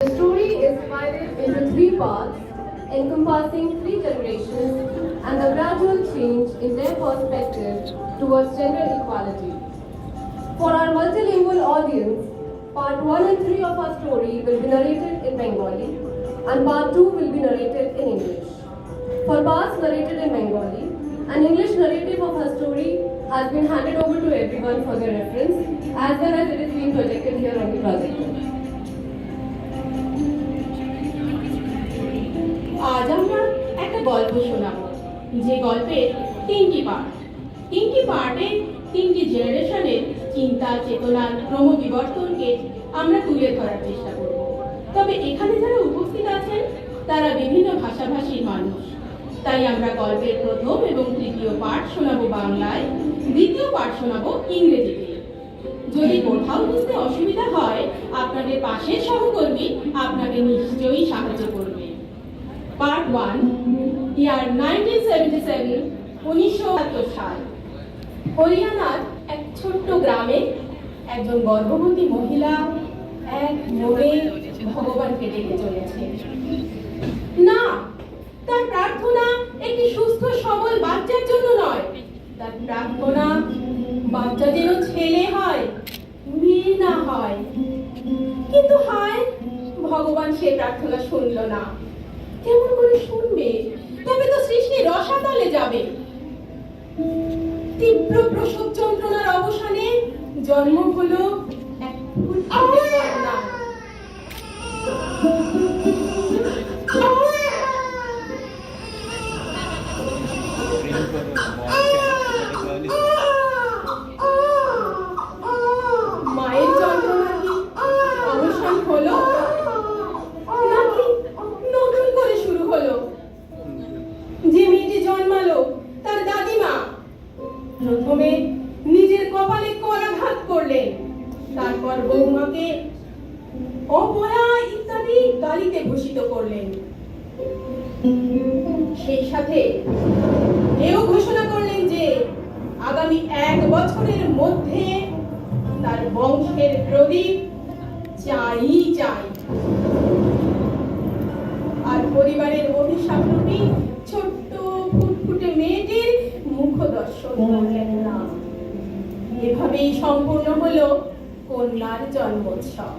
The story is divided into three parts, encompassing three generations and the gradual change in their perspective towards gender equality. For our multilingual audience, part 1 and 3 of our story will be narrated in Bengali and part 2 will be narrated in English. For parts narrated in Bengali, an English narrative of her story has been handed over to everyone for their reference, as well as it is being projected here on the projector. আজ আমরা একটা গল্প শোনাবো, যে গল্পের তিনটি পার্টে তিনটি জেনারেশনের চিন্তা চেতনার ক্রমবিবর্তনকে আমরা তুলে ধরার চেষ্টা করব। তবে এখানে যারা উপস্থিত আছেন তারা বিভিন্ন ভাষাভাষীর মানুষ, তাই আমরা গল্পের প্রথম এবং তৃতীয় পার্ট শোনাবো বাংলায়, দ্বিতীয় পার্ট শোনাবো ইংরেজিতে। যদি কোথাও বুঝতে অসুবিধা হয়, আপনাদের পাশের সহকর্মী আপনাকে নিশ্চয়ই সাহায্য করবে। পার্ট 1, ইয়ার 1977, 1977 সাল। হরিয়ানার এক ছোট্ট গ্রামে একজন গর্ভবতী মহিলা এক মনে ভগবানকে ডেকে চলেছে। না, তার প্রার্থনা একটি সুস্থ সবল বাচ্চার জন্য নয়, তার প্রার্থনা বাচ্চা যেন ছেলে হয়, মেয়ে না হয়। কিন্তু হায়, ভগবান সে প্রার্থনা শুনল না। কেমন করে শুনবে? তবে তো সৃষ্টি রসাতলে যাবে। তীব্র প্রসব যন্ত্রণার অবসানে জন্ম হলো এক ফুটফুটে কন্যা। মায়ের যন্ত্রণা কি অবসান হলো, নাকি নতুন করে শুরু হলো? যে মেয়েটি জন্মালো তার দাদিমা প্রথমে নিজের কপালে করাঘাত করলেন, তারপর বৌমাকে অপয়া ইত্যাদি গালিতে ভূষিত করলেন। সেই সাথে এও ঘোষণা করলেন যে আগামী 1 বছরের মধ্যে তার বংশের প্রদীপ চাই। আর পরিবারের অভিশাপরূপী ছোট্ট ফুটফুটে মেয়েটির মুখ দর্শন করলেন না। এভাবেই সম্পূর্ণ হলো কন্যার জন্মোৎসব।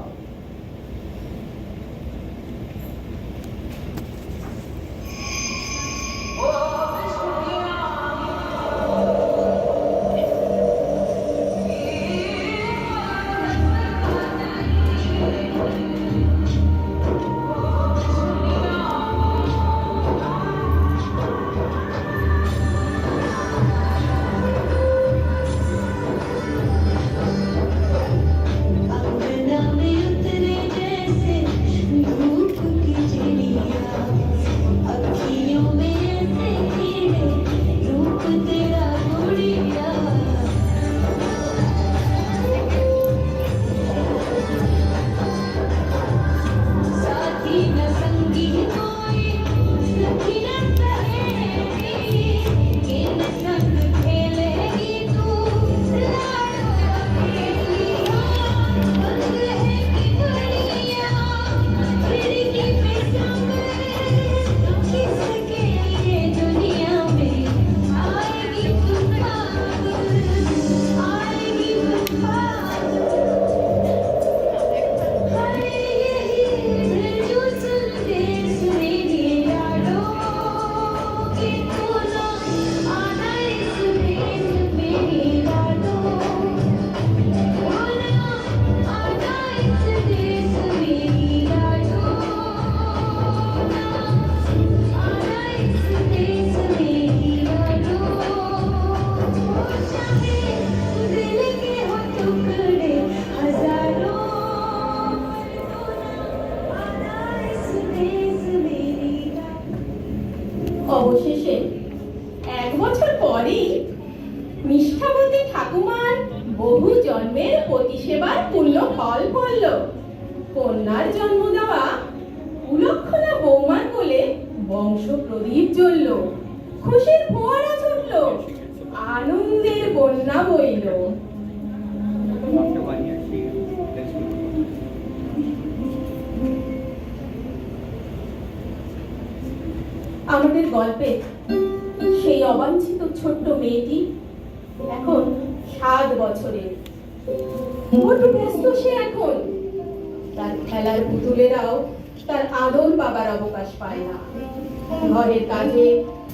অবশেষে 1 বছর পরেই নিষ্ঠাবতী ঠাকুমার বহু জন্মের প্রতিসেবার পূর্ণ ফল পড়ল। কন্যার জন্ম দেওয়া কুলক্ষণা বৌমার কোলে বংশ প্রদীপ জ্বলল, খুশির ফোয়ারা ছুটল, আনন্দের বন্যা বইল। আমাদের গল্পে সেই অবাঞ্ছিত ছোট্ট মেয়েটি এখন 7 বছরের। বড্ড ব্যস্ত সে এখন। তার খেলার পুতুলেরাও তার আদর পাবার অবকাশ পায় না। ঘরের কাজে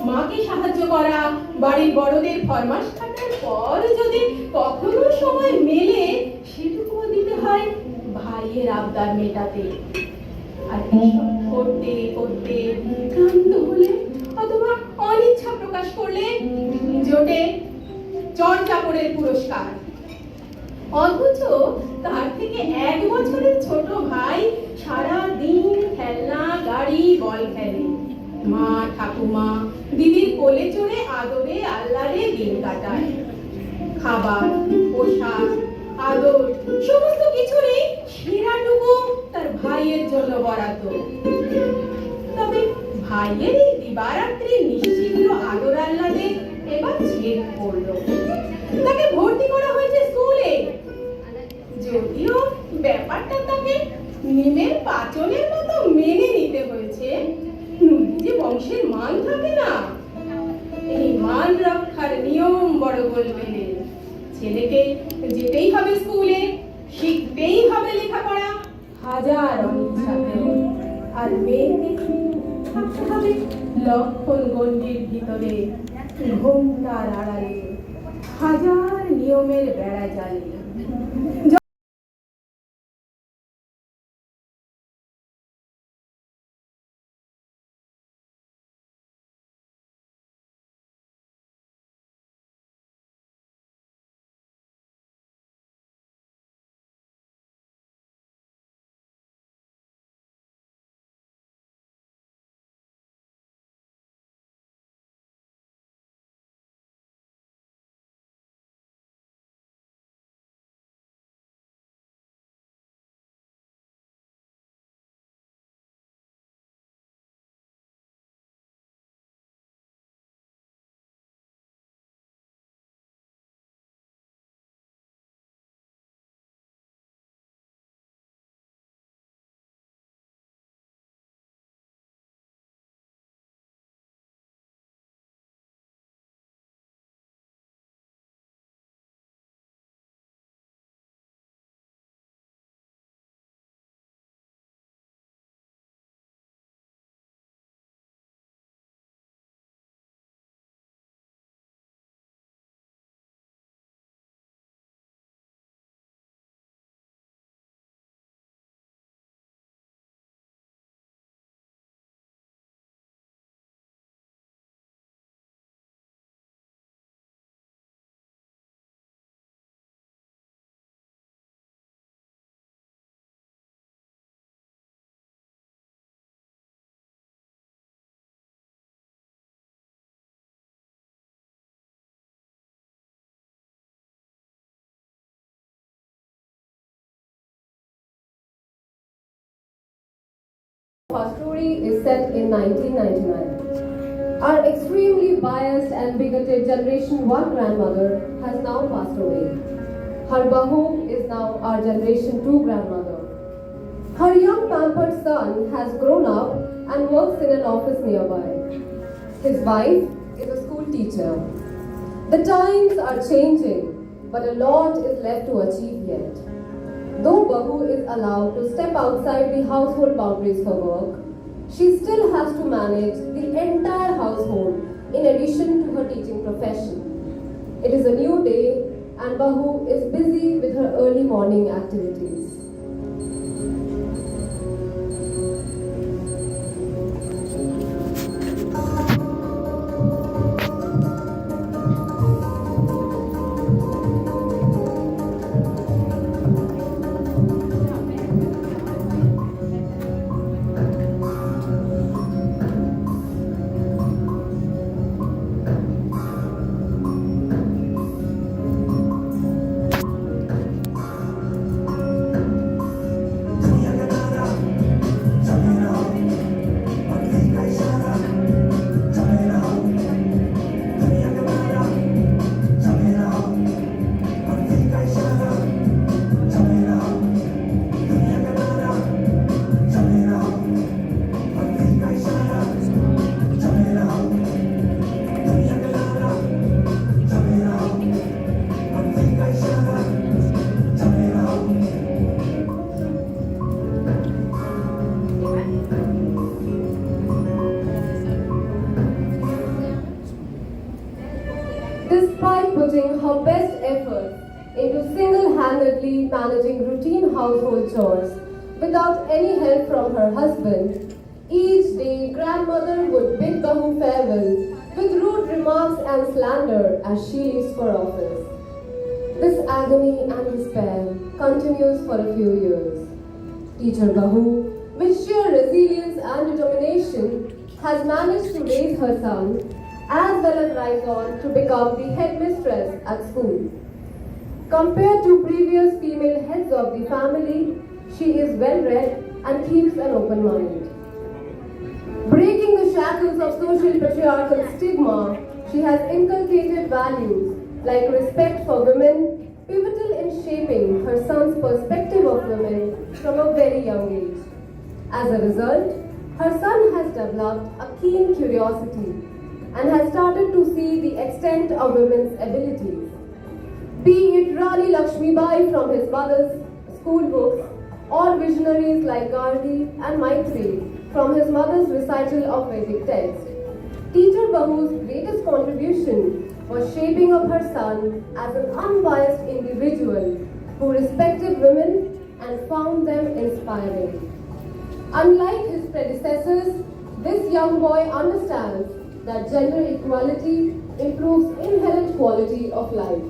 মাকে সাহায্য করা, বাড়ির বড়দের ফরমাস খাটার পর যদি কখনো সময় মেলে, সেটুকুও দিতে হয় ভাইয়ের আবদার মেটাতে। আর এসব করতে করতে ক্লান্ত হলে অথবা অনিচ্ছা প্রকাশ করলে জোটে চর চাপড়ের পুরস্কার। অথচ তার থেকে 1 বছরের ছোট ভাই সারা দিন খেলনা, গাড়ি, বল খেলে। মা, ঠাকুমা, দিদির কোলে চড়ে আদরে আহ্লাদে দিন কাটায়। খাবার, পোশাক, আদর সমস্ত কিছুরই সেরাটুকু তার ভাইয়ের জন্য বরাদ্দ। তবে ভাইয়ের এই দিবারাত্রি নিশ্চিন্ত আদর আহ্লাদে এবার ছেদ পড়লো। তাকে ভর্তি করা হয়েছে স্কুলে। যদিও ব্যাপারটা তাকে নিমের পাচনের মতো মেনে নিতে হয়েছে। যে বংশের মান থাকে না, এই মান রক্ষার নিয়ম বড় বলবেন। ছেলেকে যেতেই হবে স্কুলে, শিখতেই হবে লেখাপড়া, হাজার অনিচ্ছাতেও। আর মেয়েকে থাকতে হবে লক্ষণ গণ্ডির ভিতরে, ঘোমটার আড়ালে, হাজার নিয়মের বেড়া জালে। Our story is set in 1999. Our extremely biased and bigoted Generation 1 grandmother has now passed away. Her bahu is now our Generation 2 grandmother. Her young pampered son has grown up and works in an office nearby. His wife is a school teacher. The times are changing, but a lot is left to achieve yet. Though Bahu is allowed to step outside the household boundaries for work, she still has to manage the entire household in addition to her teaching profession. It is a new day and Bahu is busy with her early morning activities. putting her best efforts into single-handedly managing routine household chores without any help from her husband. Each day, grandmother would bid Bahu farewell with rude remarks and slander as she leaves for office. This agony and despair continues for a few years. Teacher Bahu, with sheer resilience and determination, has managed to raise her son as well as rise on to become the headmistress at school. Compared to previous female heads of the family, she is well-read and keeps an open mind. Breaking the shackles of social patriarchal stigma, she has inculcated values like respect for women, pivotal in shaping her son's perspective of women from a very young age. As a result, her son has developed a keen curiosity and has started to see the extent of women's abilities. Be it Rani Lakshmibai from his mother's school books or visionaries like Gandhi and Maitri from his mother's recital of Vedic text, Teacher Bahu's greatest contribution was shaping up her son as an unbiased individual who respected women and found them inspiring. Unlike his predecessors, this young boy understands that gender equality improves inherent quality of life.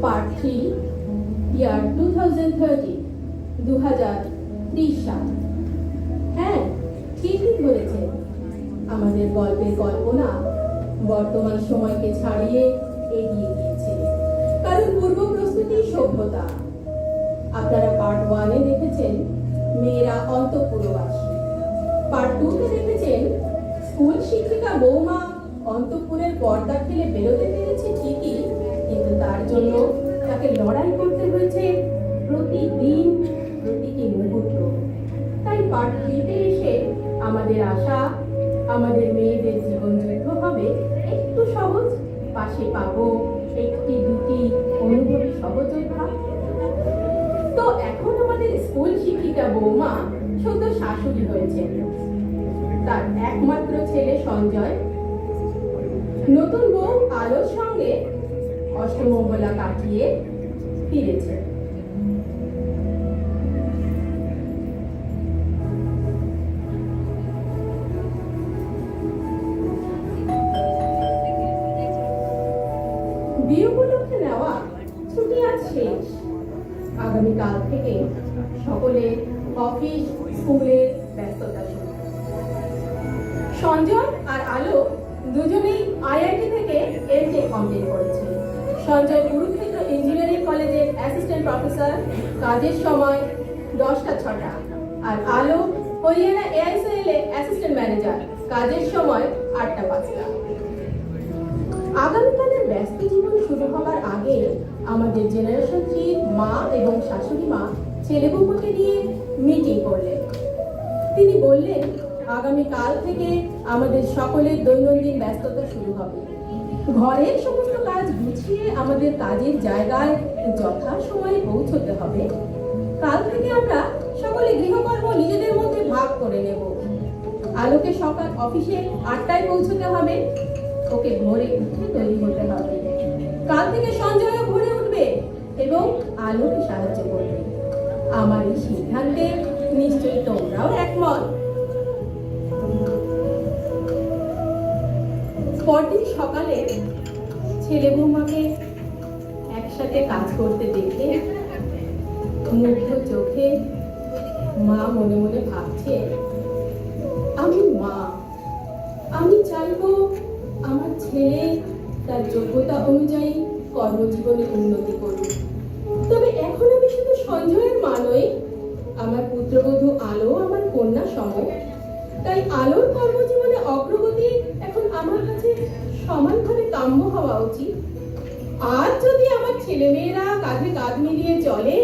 Part 3, year 2030 সাল। হ্যাঁ, ঠিকই ধরেছেন। আমাদের গল্পের কল্পনা বর্তমান সময়কে ছাড়িয়ে এগিয়ে গিয়েছে, কারণ পূর্ব প্রস্তুতি সভ্যতা। আপনারা পার্ট 1-এ দেখেছেন মেয়েরা অন্তঃপুরবাসী, পার্ট 2-তে দেখেছেন স্কুল শিক্ষিকা বৌমা অন্তঃপুরের পর্দা ফেলে বেরোতে পেরেছে ঠিকই, কিন্তু তার জন্য তাকে লড়াই করতে হয়েছে প্রতিদিন, প্রতিটি মুহূর্ত। তাই পার্ট 3-তে এসে আমাদের আশা আমাদের মেয়েদের জীবনযুদ্ধ হবে একটু সহজ, পাশে পাবো একটি দুটি অনুভবী সহযোদ্ধা। তো এখন আমাদের স্কুল শিক্ষিকা বৌমা সদ্য শাশুড়ি হয়েছেন। তার একমাত্র ছেলে সঞ্জয় নতুন বউ আলোর সঙ্গে অষ্টমঙ্গলা কাটিয়ে ফিরেছে। বিয়ে উপলক্ষে নেওয়া ছুটি আজ শেষ। আগামীকাল থেকে সকলে অফিস স্কুলের ব্যস্ততা শুরু। সঞ্জয় আর আলো দুজনেই আইআইটি থেকে এমটেক কমপ্লিট করেছে। সঞ্জয় কুরুক্ষেত্র ইঞ্জিনিয়ারিং কলেজের অ্যাসিস্ট্যান্ট প্রফেসর, কাজের সময় 10টা 6টা। আর আলো হরিয়ানা এআইসিএল এ অ্যাসিস্ট্যান্ট ম্যানেজার, কাজের সময় 8টা 5টা। আগামীকালের ব্যস্ত জীবন শুরু হবার আগে আমাদের জেনারেশন 3 মা এবং শাশুড়ি মা ছেলে বউকে নিয়ে মিটিং করলেন। তিনি বললেন, আগামীকাল থেকে আমাদের সকলের দৈনন্দিন ব্যস্ততা শুরু হবে। ঘরের সমস্ত কাজ গুছিয়ে আমাদের কাজের জায়গায় যথা সময়ে পৌঁছতে হবে। কাল থেকে আমরা সকলে গৃহকর্ম নিজেদের মধ্যে ভাগ করে নেব। আলোকে সকাল অফিসে 8টায় পৌঁছতে হবে, ওকে ভোরে উঠে তৈরি হতে হবে। কাল থেকে সঞ্জয়ও ভোরে উঠবে এবং আলোকে সাহায্য করবে। আমার এই সিদ্ধান্তে নিশ্চয়ই তোমরাও একমত। পরদিন সকালে ছেলে বৌমাকে একসাথে কাজ করতে দেখে মুগ্ধ চোখে মা মনে মনে ভাবছে, আমি মা, আমি চাইবো আমার ছেলে তার যোগ্যতা অনুযায়ী কর্মজীবনে উন্নতি করুক। তবে এখন আমি শুধু সঞ্জয়ের মা নই, আমার পুত্রবধূ আলো আমার কন্যা সম। তাই আলোর কর্মজীবনে অগ্রগতি এখন আমার কাছে সমানভাবে কাম্য হওয়া উচিত। আর যদি আমার ছেলেমেয়েরা কাঁধে কাঁধ মিলিয়ে চলে,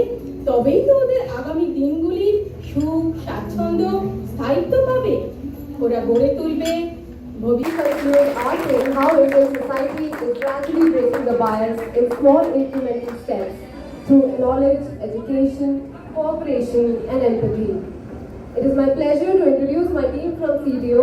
তবেই তো ওদের আগামী দিনগুলির সুখ, স্বাচ্ছন্দ্য, স্থায়িত্ব পাবে। ওরা গড়ে তুলবে ভবিষ্যৎ। Conclude asking how Indian society is gradually breaking the bias in small incremental steps through knowledge, education, cooperation, and empathy. It is my pleasure to introduce my team from CDO,